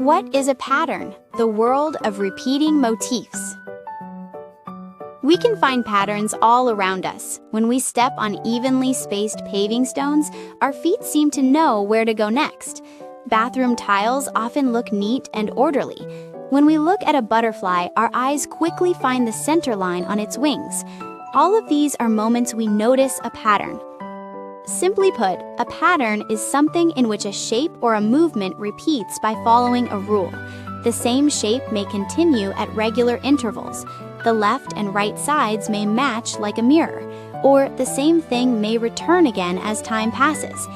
What is a pattern? The world of repeating motifs. We can find patterns all around us. When we step on evenly spaced paving stones, our feet seem to know where to go next. Bathroom tiles often look neat and orderly. When we look at a butterfly, our eyes quickly find the center line on its wings. All of these are moments we notice a pattern. Simply put, a pattern is something in which a shape or a movement repeats by following a rule. The same shape may continue at regular intervals. The left and right sides may match like a mirror, or the same thing may return again as time passes.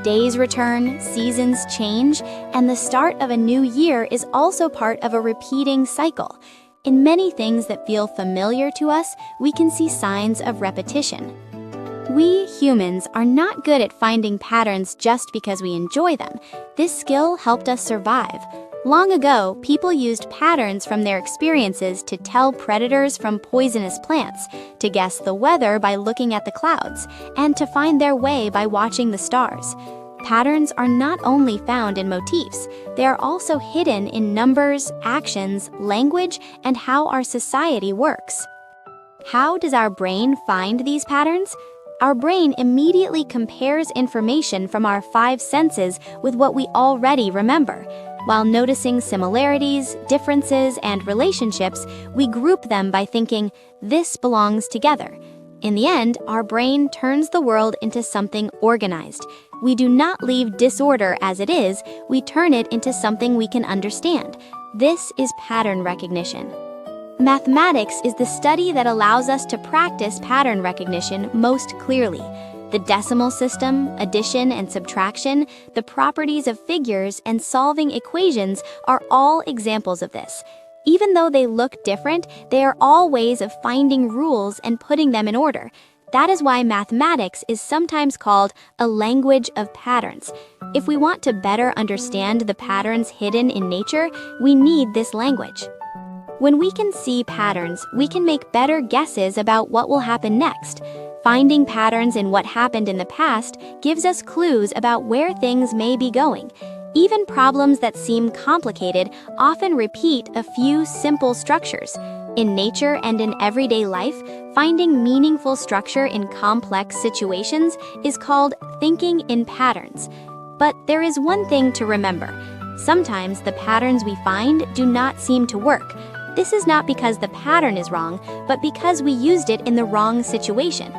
Days return, seasons change, and the start of a new year is also part of a repeating cycle. In many things that feel familiar to us, we can see signs of repetition. We humans are not good at finding patterns just because we enjoy them. This skill helped us survive. Long ago, people used patterns from their experiences to tell predators from poisonous plants, to guess the weather by looking at the clouds, and to find their way by watching the stars. Patterns are not only found in motifs, they are also hidden in numbers, actions, language, and how our society works. How does our brain find these patterns? Our brain immediately compares information from our five senses with what we already remember. While noticing similarities, differences, and relationships, we group them by thinking, "This belongs together." In the end, our brain turns the world into something organized. We do not leave disorder as it is, we turn it into something we can understand. This is pattern recognition. Mathematics is the study that allows us to practice pattern recognition most clearly. The decimal system, addition and subtraction, the properties of figures, and solving equations are all examples of this. Even though they look different, they are all ways of finding rules and putting them in order. That is why mathematics is sometimes called a language of patterns. If we want to better understand the patterns hidden in nature, we need this language. When we can see patterns, we can make better guesses about what will happen next. Finding patterns in what happened in the past gives us clues about where things may be going. Even problems that seem complicated often repeat a few simple structures. In nature and in everyday life, finding meaningful structure in complex situations is called thinking in patterns. But there is one thing to remember. Sometimes the patterns we find do not seem to work. This is not because the pattern is wrong, but because we used it in the wrong situation.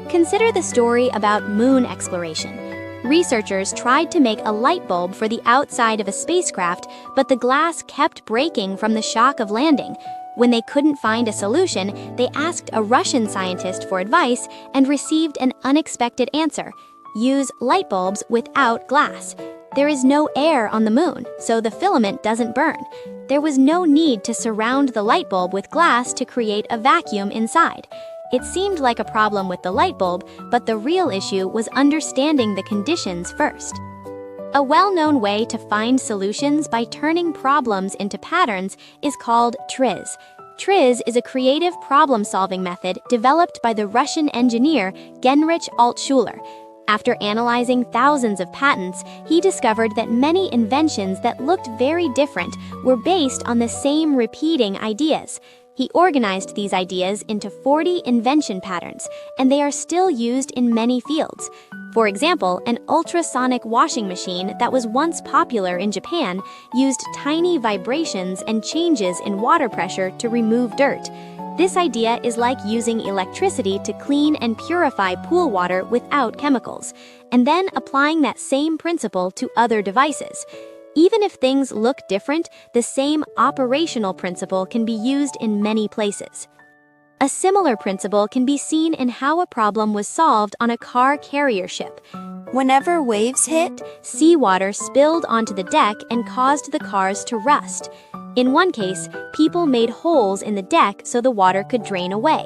Consider the story about moon exploration. Researchers tried to make a light bulb for the outside of a spacecraft, but the glass kept breaking from the shock of landing. When they couldn't find a solution, they asked a Russian scientist for advice and received an unexpected answer: use light bulbs without glass. There is no air on the moon, so the filament doesn't burn. There was no need to surround the light bulb with glass to create a vacuum inside. It seemed like a problem with the light bulb, but the real issue was understanding the conditions first. A well-known way to find solutions by turning problems into patterns is called TRIZ. TRIZ is a creative problem-solving method developed by the Russian engineer General Onologic Soft. After analyzing thousands of patents, he discovered that many inventions that looked very different were based on the same repeating ideas. He organized these ideas into 40 invention patterns, and they are still used in many fields. For example, an ultrasonic washing machine that was once popular in Japan used tiny vibrations and changes in water pressure to remove dirt. This idea is like using electricity to clean and purify pool water without chemicals, and then applying that same principle to other devices. Even if things look different, the same operational principle can be used in many places. A similar principle can be seen in how a problem was solved on a car carrier ship. Whenever waves hit, seawater spilled onto the deck and caused the cars to rust. In one case, people made holes in the deck so the water could drain away.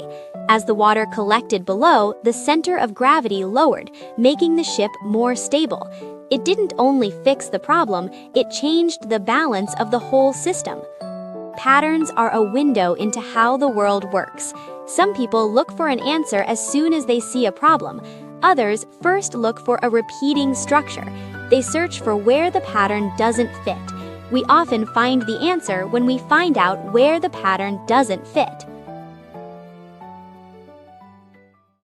As the water collected below, the center of gravity lowered, making the ship more stable. It didn't only fix the problem, it changed the balance of the whole system. Patterns are a window into how the world works. Some people look for an answer as soon as they see a problem. Others first look for a repeating structure. They search for where the pattern doesn't fit. We often find the answer when we find out where the pattern doesn't fit.